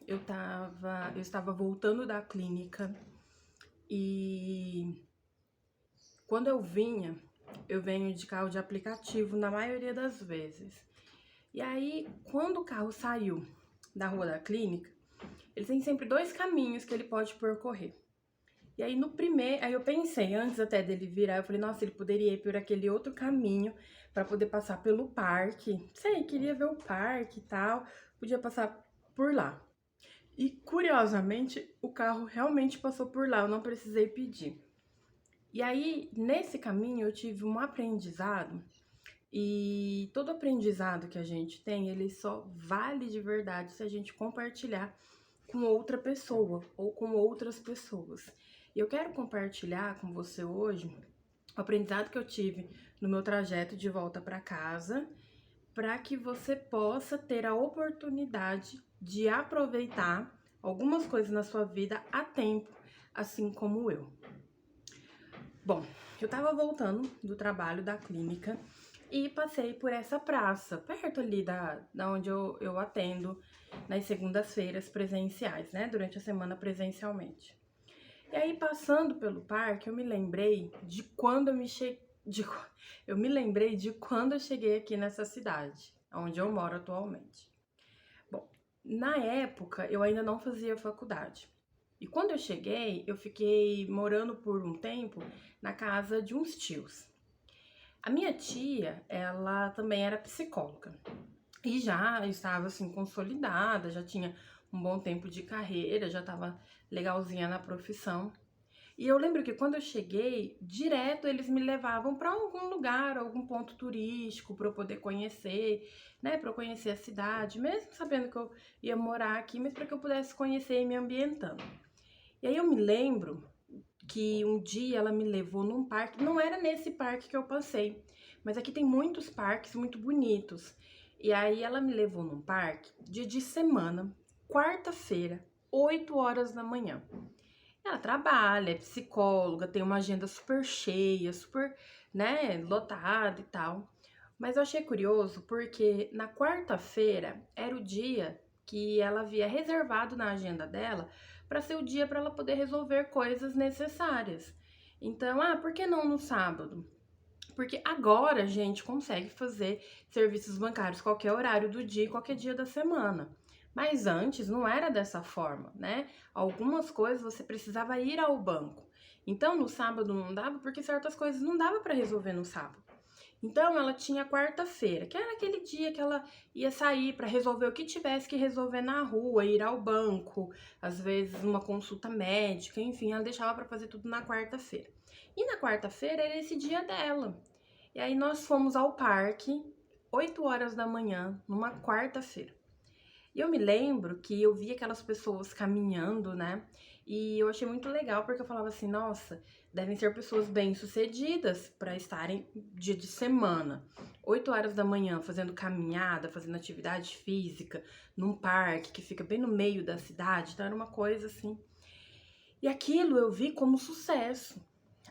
eu estava voltando da clínica e quando eu venho de carro de aplicativo na maioria das vezes. E aí, quando o carro saiu da rua da clínica, ele tem sempre dois caminhos que ele pode percorrer. E aí no primeiro, aí eu pensei, antes até dele virar, eu falei, nossa, ele poderia ir por aquele outro caminho para poder passar pelo parque. Sei, queria ver o parque e tal, podia passar por lá. E curiosamente, o carro realmente passou por lá, eu não precisei pedir. E aí, nesse caminho, eu tive um aprendizado, e todo aprendizado que a gente tem, ele só vale de verdade se a gente compartilhar com outra pessoa ou com outras pessoas. E eu quero compartilhar com você hoje o aprendizado que eu tive no meu trajeto de volta para casa, para que você possa ter a oportunidade de aproveitar algumas coisas na sua vida a tempo, assim como eu. Bom, eu tava voltando do trabalho da clínica e passei por essa praça, perto ali da onde eu atendo nas segundas-feiras presenciais, né? Durante a semana presencialmente. E aí, passando pelo parque, eu me lembrei de quando eu me lembrei de quando eu cheguei aqui nessa cidade, onde eu moro atualmente. Bom, na época eu ainda não fazia faculdade. E quando eu cheguei, eu fiquei morando por um tempo na casa de uns tios. A minha tia, ela também era psicóloga e já estava assim consolidada, já tinha um bom tempo de carreira, já estava legalzinha na profissão. E eu lembro que quando eu cheguei, direto eles me levavam para algum lugar, algum ponto turístico para eu poder conhecer, né, para eu conhecer a cidade, mesmo sabendo que eu ia morar aqui, mas para que eu pudesse conhecer e me ambientando. E aí eu me lembro que um dia ela me levou num parque, não era nesse parque que eu passei, mas aqui tem muitos parques muito bonitos. E aí ela me levou num parque, dia de semana, quarta-feira, 8 horas da manhã. Ela trabalha, é psicóloga, tem uma agenda super cheia, super, né, lotada e tal. Mas eu achei curioso porque na quarta-feira era o dia que ela havia reservado na agenda dela para ser o dia para ela poder resolver coisas necessárias. Então, por que não no sábado? Porque agora a gente consegue fazer serviços bancários qualquer horário do dia, qualquer dia da semana. Mas antes não era dessa forma, né? Algumas coisas você precisava ir ao banco. Então no sábado não dava porque certas coisas não dava para resolver no sábado. Então ela tinha quarta-feira, que era aquele dia que ela ia sair para resolver o que tivesse que resolver na rua, ir ao banco, às vezes uma consulta médica, enfim, ela deixava para fazer tudo na quarta-feira. E na quarta-feira era esse dia dela. E aí nós fomos ao parque, 8 horas da manhã, numa quarta-feira. E eu me lembro que eu vi aquelas pessoas caminhando, né? E eu achei muito legal porque eu falava assim, nossa, devem ser pessoas bem-sucedidas para estarem dia de semana, 8 horas da manhã, fazendo caminhada, fazendo atividade física, num parque que fica bem no meio da cidade. Então era uma coisa assim. E aquilo eu vi como sucesso.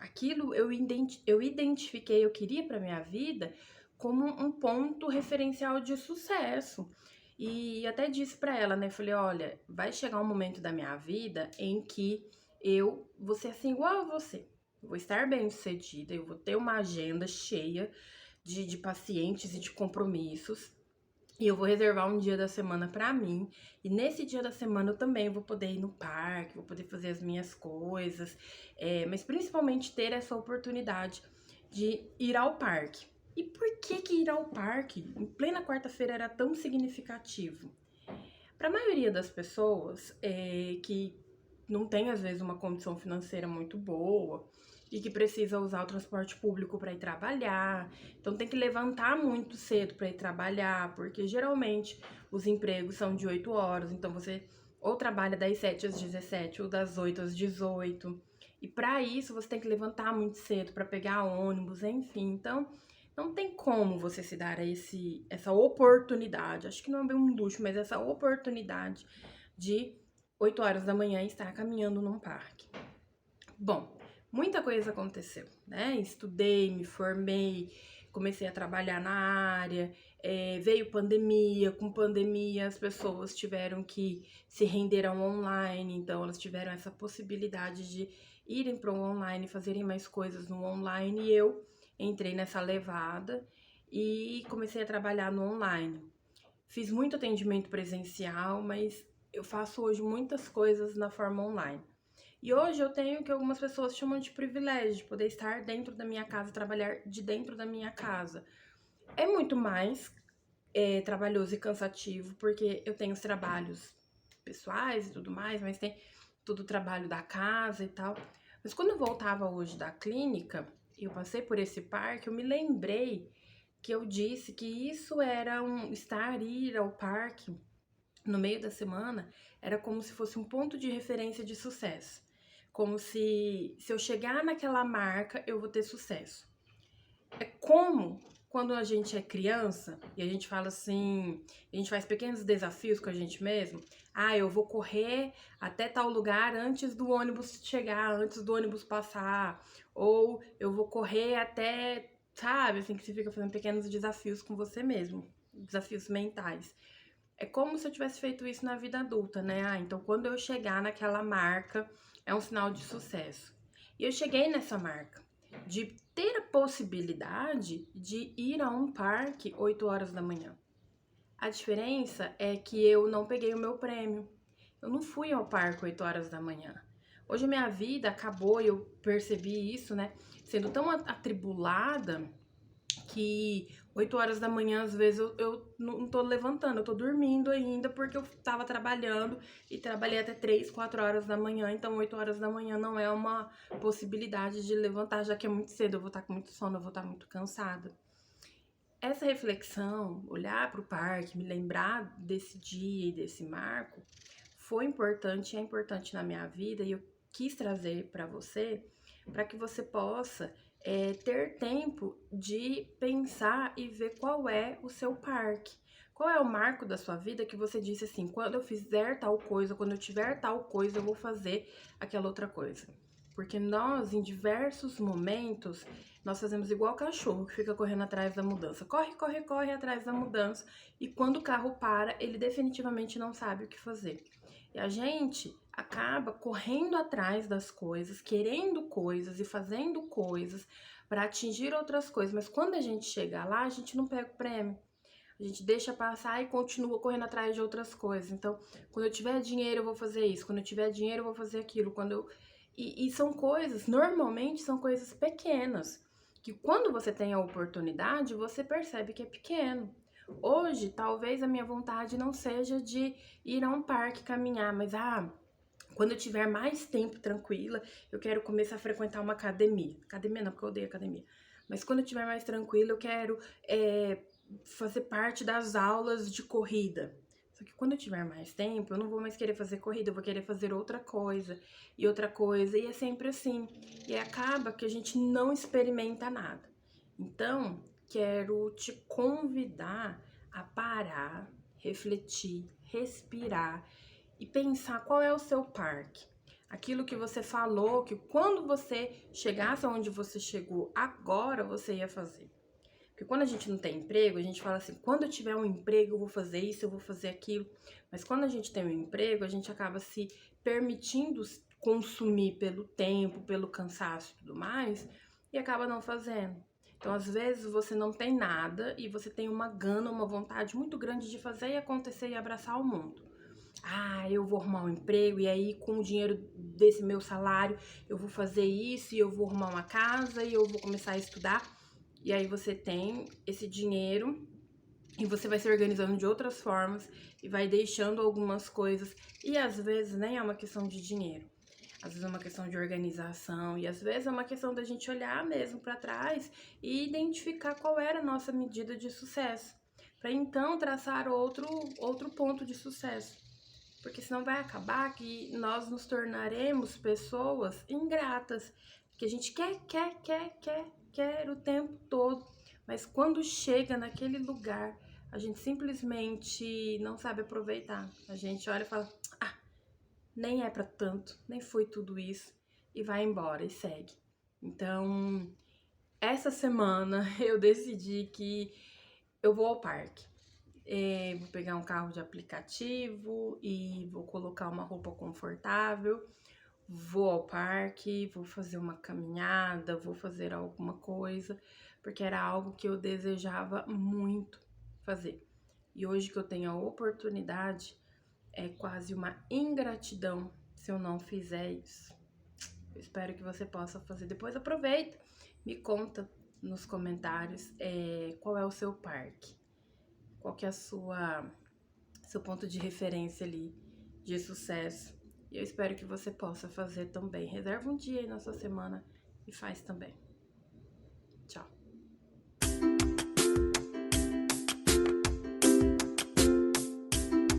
Aquilo eu identifiquei, eu queria para minha vida como um ponto referencial de sucesso. E até disse para ela, né? Falei, olha, vai chegar um momento da minha vida em que eu vou ser assim igual a você. Eu vou estar bem-sucedida, eu vou ter uma agenda cheia de pacientes e de compromissos. E eu vou reservar um dia da semana pra mim. E nesse dia da semana eu também vou poder ir no parque, vou poder fazer as minhas coisas. Mas principalmente ter essa oportunidade de ir ao parque. E por que ir ao parque em plena quarta-feira era tão significativo? Para a maioria das pessoas que não tem, às vezes, uma condição financeira muito boa e que precisa usar o transporte público para ir trabalhar, então tem que levantar muito cedo para ir trabalhar, porque geralmente os empregos são de 8 horas, então você ou trabalha das 7 às 17 ou das 8 às 18. E para isso você tem que levantar muito cedo para pegar ônibus, enfim. Então, não tem como você se dar essa oportunidade, acho que não é bem um luxo, mas essa oportunidade de 8 horas da manhã estar caminhando num parque. Bom, muita coisa aconteceu, né? Estudei, me formei, comecei a trabalhar na área, veio pandemia, com pandemia as pessoas tiveram que se render ao online, então elas tiveram essa possibilidade de irem para o online, fazerem mais coisas no online, e eu entrei nessa levada e comecei a trabalhar no online. Fiz muito atendimento presencial, mas eu faço hoje muitas coisas na forma online. E hoje eu tenho o que algumas pessoas chamam de privilégio, de poder estar dentro da minha casa, trabalhar de dentro da minha casa. É muito mais trabalhoso e cansativo, porque eu tenho os trabalhos pessoais e tudo mais, mas tem todo o trabalho da casa e tal. Mas quando eu voltava hoje da clínica, eu passei por esse parque, eu me lembrei que eu disse que isso era ir ao parque no meio da semana, era como se fosse um ponto de referência de sucesso. Como se eu chegar naquela marca, eu vou ter sucesso. É como quando a gente é criança e a gente fala assim, a gente faz pequenos desafios com a gente mesmo. Ah, eu vou correr até tal lugar antes do ônibus chegar, antes do ônibus passar. Ou eu vou correr até, sabe, assim, que você fica fazendo pequenos desafios com você mesmo. Desafios mentais. É como se eu tivesse feito isso na vida adulta, né? Ah, então quando eu chegar naquela marca, é um sinal de sucesso. E eu cheguei nessa marca de ter a possibilidade de ir a um parque 8 horas da manhã. A diferença é que eu não peguei o meu prêmio. Eu não fui ao parque 8 horas da manhã. Hoje a minha vida acabou, e eu percebi isso, né? Sendo tão atribulada que 8 horas da manhã, às vezes, eu não tô levantando, eu tô dormindo ainda porque eu tava trabalhando e trabalhei até 3, 4 horas da manhã, então 8 horas da manhã não é uma possibilidade de levantar, já que é muito cedo, eu vou estar com muito sono, eu vou estar muito cansada. Essa reflexão, olhar para o parque, me lembrar desse dia e desse marco, foi importante e é importante na minha vida, e eu quis trazer para você, para que você possa ter tempo de pensar e ver qual é o seu parque. Qual é o marco da sua vida que você disse assim, quando eu fizer tal coisa, quando eu tiver tal coisa, eu vou fazer aquela outra coisa. Porque nós, em diversos momentos, nós fazemos igual o cachorro que fica correndo atrás da mudança. Corre, corre, corre atrás da mudança. E quando o carro para, ele definitivamente não sabe o que fazer. E a gente acaba correndo atrás das coisas, querendo coisas e fazendo coisas para atingir outras coisas. Mas quando a gente chega lá, a gente não pega o prêmio. A gente deixa passar e continua correndo atrás de outras coisas. Então, quando eu tiver dinheiro, eu vou fazer isso. Quando eu tiver dinheiro, eu vou fazer aquilo. E são coisas, normalmente são coisas pequenas, que quando você tem a oportunidade, você percebe que é pequeno. Hoje, talvez a minha vontade não seja de ir a um parque caminhar, mas quando eu tiver mais tempo tranquila, eu quero começar a frequentar uma academia. Academia não, porque eu odeio academia. Mas quando eu tiver mais tranquila, eu quero fazer parte das aulas de corrida. Só que quando eu tiver mais tempo, eu não vou mais querer fazer corrida, eu vou querer fazer outra coisa, e é sempre assim. E acaba que a gente não experimenta nada. Então, quero te convidar a parar, refletir, respirar e pensar qual é o seu parque. Aquilo que você falou, que quando você chegasse aonde você chegou agora, você ia fazer. Porque quando a gente não tem emprego, a gente fala assim, quando eu tiver um emprego, eu vou fazer isso, eu vou fazer aquilo. Mas quando a gente tem um emprego, a gente acaba se permitindo consumir pelo tempo, pelo cansaço e tudo mais, e acaba não fazendo. Então, às vezes, você não tem nada e você tem uma gana, uma vontade muito grande de fazer e acontecer e abraçar o mundo. Eu vou arrumar um emprego e aí com o dinheiro desse meu salário eu vou fazer isso e eu vou arrumar uma casa e eu vou começar a estudar. E aí você tem esse dinheiro e você vai se organizando de outras formas e vai deixando algumas coisas. E às vezes nem é uma questão de dinheiro. Às vezes é uma questão de organização e às vezes é uma questão da gente olhar mesmo para trás e identificar qual era a nossa medida de sucesso, para então traçar outro ponto de sucesso. Porque senão vai acabar que nós nos tornaremos pessoas ingratas, que a gente quer o tempo todo, mas quando chega naquele lugar, a gente simplesmente não sabe aproveitar. A gente olha e fala, nem é pra tanto, nem foi tudo isso, e vai embora e segue. Então, essa semana eu decidi que eu vou ao parque. Vou pegar um carro de aplicativo e vou colocar uma roupa confortável, vou ao parque, vou fazer uma caminhada, vou fazer alguma coisa, porque era algo que eu desejava muito fazer. E hoje que eu tenho a oportunidade, é quase uma ingratidão se eu não fizer isso. Eu espero que você possa fazer. Depois aproveita, me conta nos comentários qual é o seu parque, qual que é seu ponto de referência ali de sucesso. E eu espero que você possa fazer também. Reserva um dia aí na sua semana e faz também.